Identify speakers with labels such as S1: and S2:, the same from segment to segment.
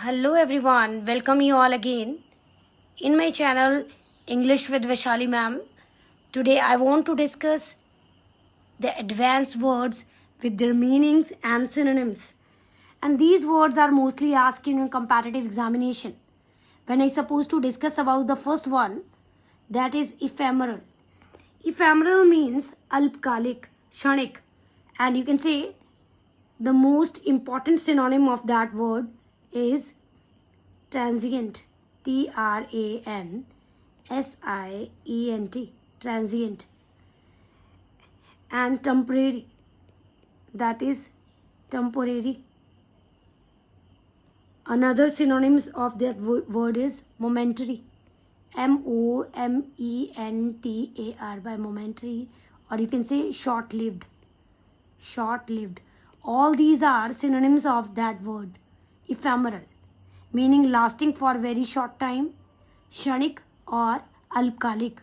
S1: Hello everyone, welcome you all again in my channel English with Vaishali ma'am. Today I want to discuss the advanced words with their meanings and synonyms. And these words are mostly asked in a comparative examination. When I supposed to discuss about the first one, that is ephemeral. Ephemeral means alpkalik, kshanik, and you can say the most important synonym of that word is transient. Transient. Transient. And temporary. That is temporary. Another synonyms of that word is momentary. Momentar, by momentary, or you can say short-lived. Short-lived. All these are synonyms of that word. Ephemeral, meaning lasting for very short time, kshanik or alpkalik.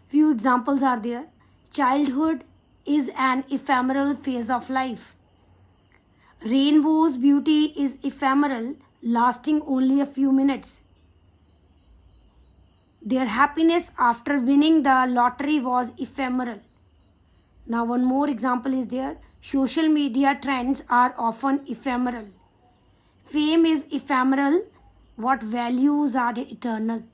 S1: Few examples are there. Childhood is an ephemeral phase of life. Rainbow's beauty is ephemeral, lasting only a few minutes. Their happiness after winning the lottery was ephemeral. Now one more example is there. Social media trends are often ephemeral. Fame is ephemeral. What values are eternal?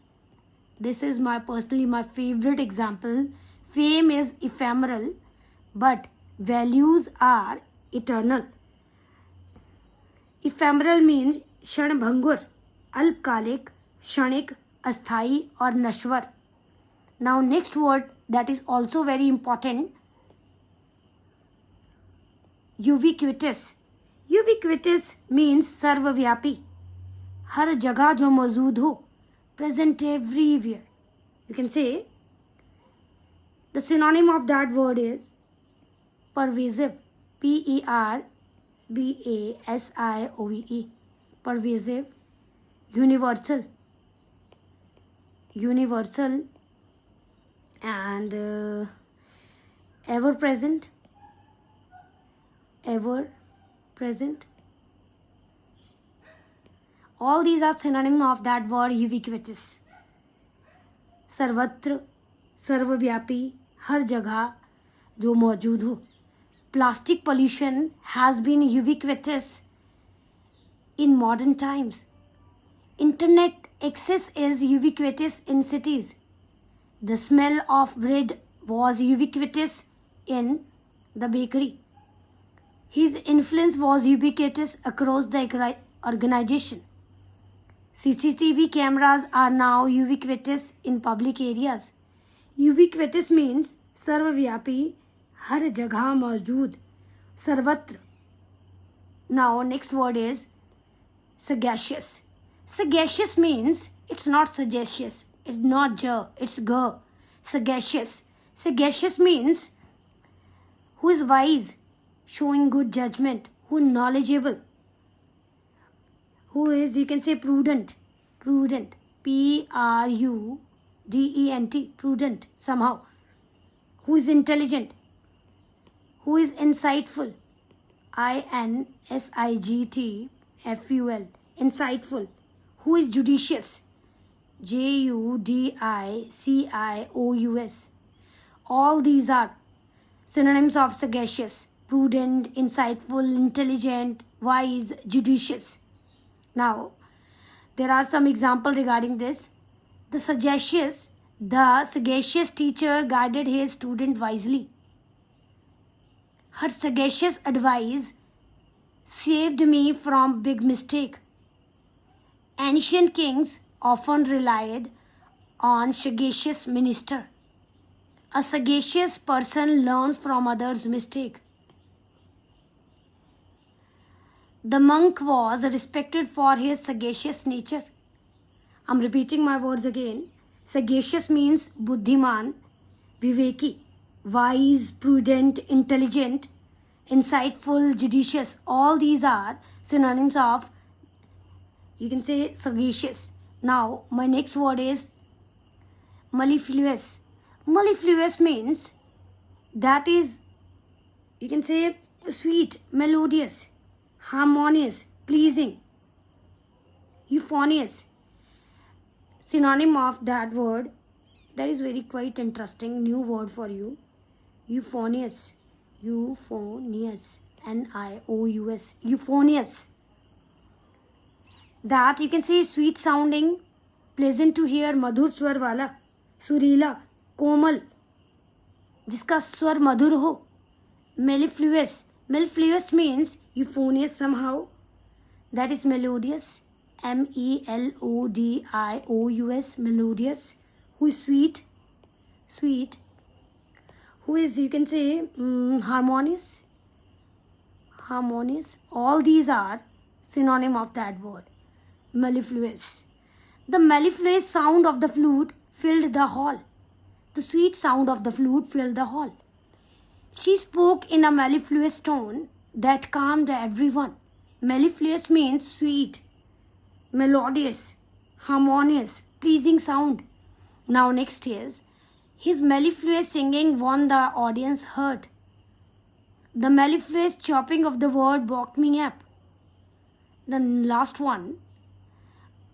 S1: This is personally my favorite example. Fame is ephemeral, but values are eternal. Ephemeral means kshanbhangur, alpkalik, kshanik, asthai or nashwar. Now next word that is also very important, ubiquitous. Ubiquitous means सर्वव्यापी, हर जगह जो मौजूद हो, present everywhere. You can say the synonym of that word is pervasive. Pervasive. Pervasive. Universal. Universal. And ever present. Ever present. All these are synonyms of that word ubiquitous. सर्वत्र, सर्वव्यापी, हर जगह जो मौजूद हो. Plastic pollution has been ubiquitous in modern times. Internet access is ubiquitous in cities. The smell of bread was ubiquitous in the bakery. His influence was ubiquitous across the organization. CCTV cameras are now ubiquitous in public areas. Ubiquitous means सर्वव्यापी, हर जगह मौजूद, सर्वत्र. Now next word is sagacious. Sagacious means it's not sagacious, it's not j, it's g. Sagacious. Sagacious means who is wise, showing good judgment, who is knowledgeable, who is, you can say, prudent. Prudent. Prudent. Prudent somehow. Who is intelligent, who is insightful. Insightful. Insightful. Who is judicious. Judicious. All these are synonyms of sagacious. Prudent, insightful, intelligent, wise, judicious. Now, there are some examples regarding this. The sagacious teacher guided his student wisely. Her sagacious advice saved me from big mistake. Ancient kings often relied on sagacious minister. A sagacious person learns from others' mistake. The monk was respected for his sagacious nature. I'm repeating my words again. Sagacious means buddhiman, viveki, wise, prudent, intelligent, insightful, judicious. All these are synonyms of, you can say, sagacious. Now, my next word is mellifluous. Mellifluous means that is, you can say, sweet, melodious, harmonious, pleasing. Euphonious. Synonym of that word, that is very quite interesting new word for you. Euphonious. Euphonious. N-I-O-U-S. Euphonious. That you can say sweet sounding, pleasant to hear, मधुर स्वर वाला, सुरीला, कोमल, जिसका स्वर मधुर हो. Mellifluous. Mellifluous means euphonious somehow. That is melodious. M-E-L-O-D-I-O-U-S. Melodious. Who is sweet. Sweet. Who is, you can say, harmonious. Harmonious. All these are synonym of that word. Mellifluous. The mellifluous sound of the flute filled the hall. The sweet sound of the flute filled the hall. She spoke in a mellifluous tone that calmed everyone. Mellifluous means sweet, melodious, harmonious, pleasing sound. Now next is, his mellifluous singing won the audience heart. The mellifluous chopping of the word woke me up. The last one,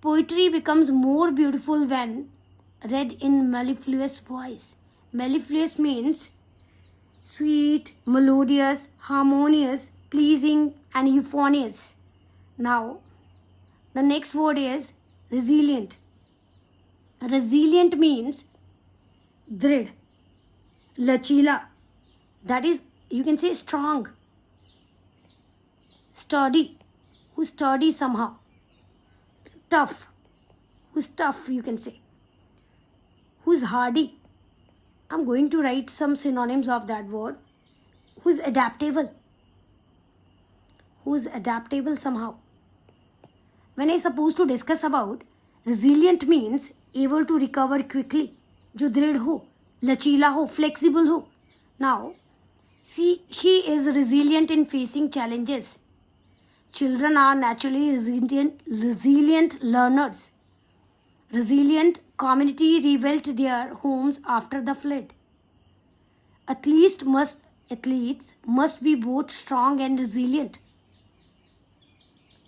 S1: poetry becomes more beautiful when read in mellifluous voice. Mellifluous means sweet, melodious, harmonious, pleasing and euphonious. Now, the next word is resilient. Resilient means drid, lachila. That is, you can say strong, sturdy, who's sturdy somehow. Tough, who's tough, you can say. Who's hardy. I'm going to write some synonyms of that word. Who's adaptable. Who's adaptable somehow. When I supposed to discuss about resilient means able to recover quickly. जो दृढ़ हो, लचीला हो, flexible हो. Now, see, she is resilient in facing challenges. Children are naturally resilient learners. Resilient community rebuilt their homes after the flood. Athletes must be both strong and resilient.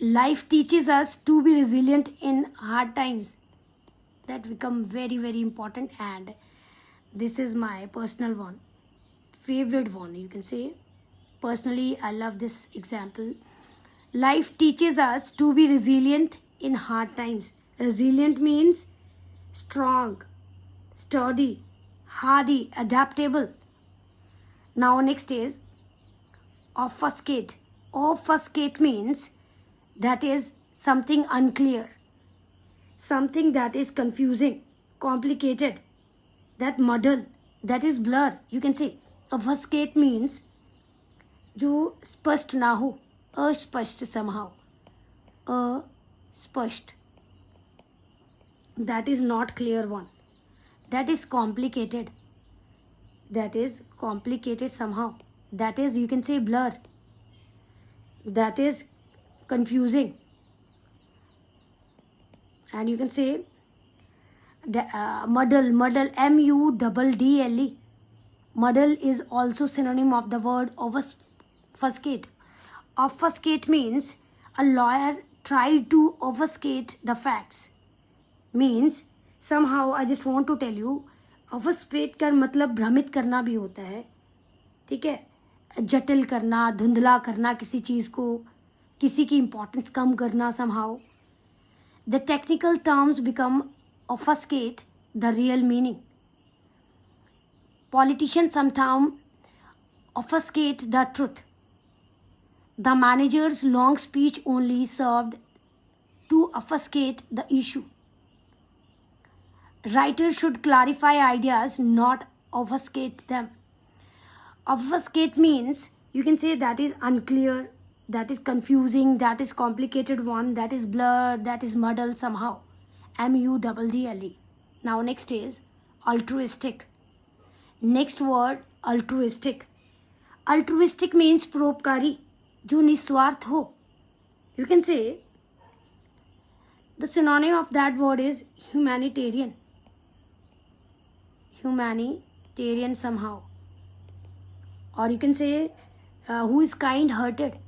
S1: Life teaches us to be resilient in hard times. That become very, very important, and this is my personal one, favorite one, you can say. Personally, I love this example. Life teaches us to be resilient in hard times. Resilient means strong, sturdy, hardy, adaptable. Now next is obfuscate. Obfuscate means that is something unclear, something that is confusing, complicated, that muddle, that is blur. You can say obfuscate means जो स्पष्ट ना हो, अस्पष्ट somehow, अस्पष्ट, that is not clear one, that is complicated, somehow, that is, you can say, blur, that is confusing, and you can say muddle, M-U-D-D-L-E. Muddle is also synonym of the word obfuscate. Obfuscate means a lawyer tried to obfuscate the facts. Means somehow I just want to tell you, obfuscate का मतलब भ्रमित करना भी होता है, ठीक है, जटिल करना, धुंधला करना किसी चीज़ को, किसी की importance कम करना somehow. The technical terms become obfuscate the real meaning. Politicians sometimes obfuscate the truth. The manager's long speech only served to obfuscate the issue. Writers should clarify ideas, not obfuscate them. Obfuscate means, you can say, that is unclear, that is confusing, that is complicated one, that is blurred, that is muddled somehow. M-U-D-D-L-E. Now next is altruistic. Next word, altruistic. Altruistic means परोपकारी, जो निस्वार्थ हो. You can say the synonym of that word is humanitarian. Humanitarian somehow. Or you can say who is kind-hearted.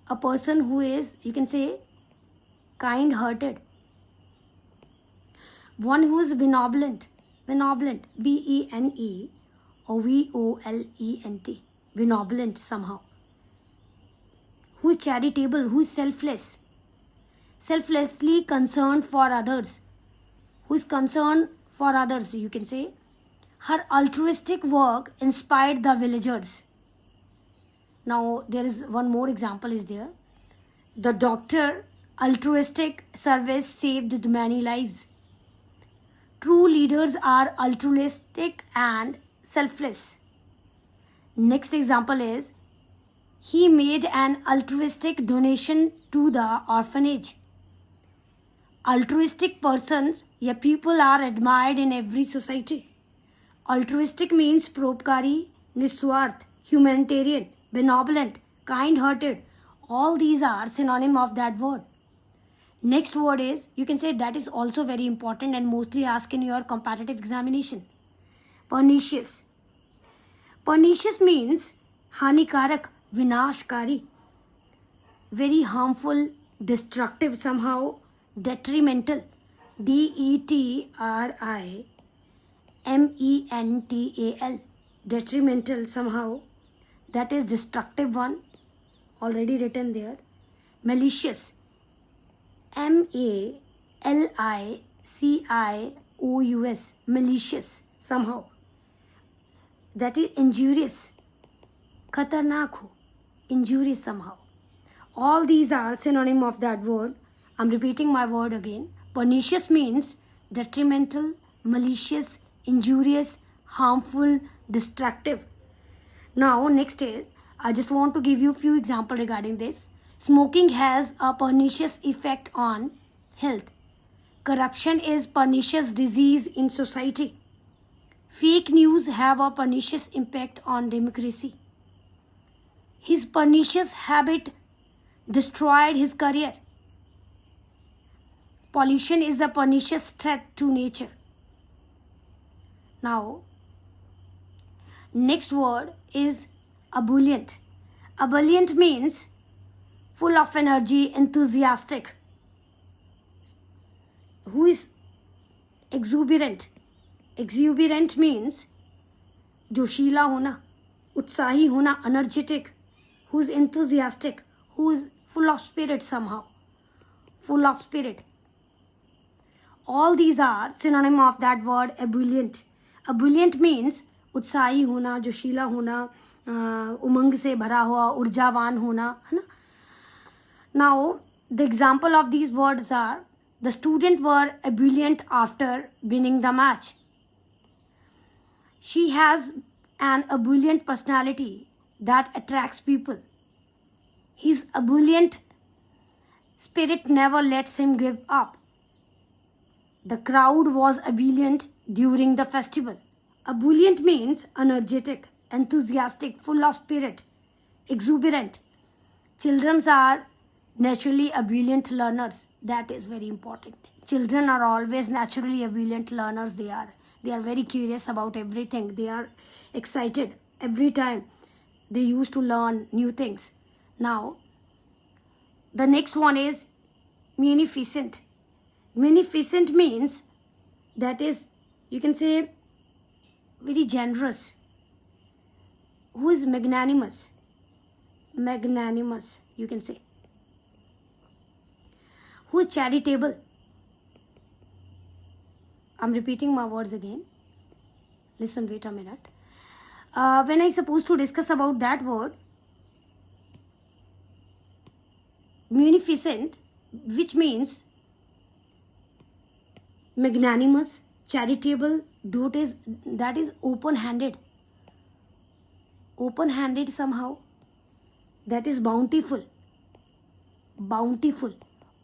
S1: A person who is, you can say, kind-hearted. One who is benevolent, Benevolent, benevolent somehow. Who is charitable, who is selfless, selflessly concerned for others, who is concerned for others, you can say. Her altruistic work inspired the villagers. Now there is one more example is there. The doctor altruistic service saved many lives. True leaders are altruistic and selfless. Next example is, he made an altruistic donation to the orphanage. Altruistic persons या people are admired in every society. Altruistic means परोपकारी, निस्वार्थ, humanitarian, benevolent, kind-hearted. All these are synonym of that word. Next word is, you can say that is also very important and mostly asked in your comparative examination. Pernicious. Pernicious means हानिकारक, विनाशकारी, very harmful, destructive somehow, detrimental. detrimental, detrimental somehow, that is destructive one, already written there. Malicious, malicious, malicious somehow, that is injurious, खतरनाक हो, injurious somehow. All these are synonym of that word. I'm repeating my word again. Pernicious means detrimental, malicious, injurious, harmful, destructive. Now next is, I just want to give you few examples regarding this. Smoking has a pernicious effect on health. Corruption is pernicious disease in society. Fake news have a pernicious impact on democracy. His pernicious habit destroyed his career. Pollution is a pernicious threat to nature. Now, next word is ebullient. Ebullient means full of energy, enthusiastic. Who is exuberant? Exuberant means जोशीला होना, उत्साही होना, energetic. Who is enthusiastic? Who is full of spirit somehow? Full of spirit. All these are synonym of that word ebullient. Ebullient means उत्साही होना, जोशीला होना, उमंग से भरा हुआ, ऊर्जावान होना, है ना. Now, the example of these words are, the students were ebullient after winning the match. She has an ebullient personality that attracts people. His ebullient spirit never lets him give up. The crowd was ebullient during the festival. Ebullient means energetic, enthusiastic, full of spirit, exuberant. Children are naturally ebullient learners. That is very important. Children are always naturally ebullient learners. They are very curious about everything. They are excited every time they used to learn new things. Now, the next one is munificent. Munificent means, that is, you can say, very generous. Who is magnanimous? Magnanimous, you can say. Who is charitable? I'm repeating my words again. Listen, wait a minute. When I supposed to discuss about that word, munificent, which means magnanimous, charitable, that is open-handed. Open-handed somehow. That is bountiful. Bountiful.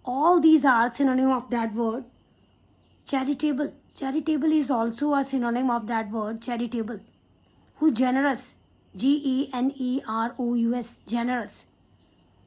S1: All these are synonym of that word charitable. Charitable is also a synonym of that word charitable. Who generous? Generous. Generous.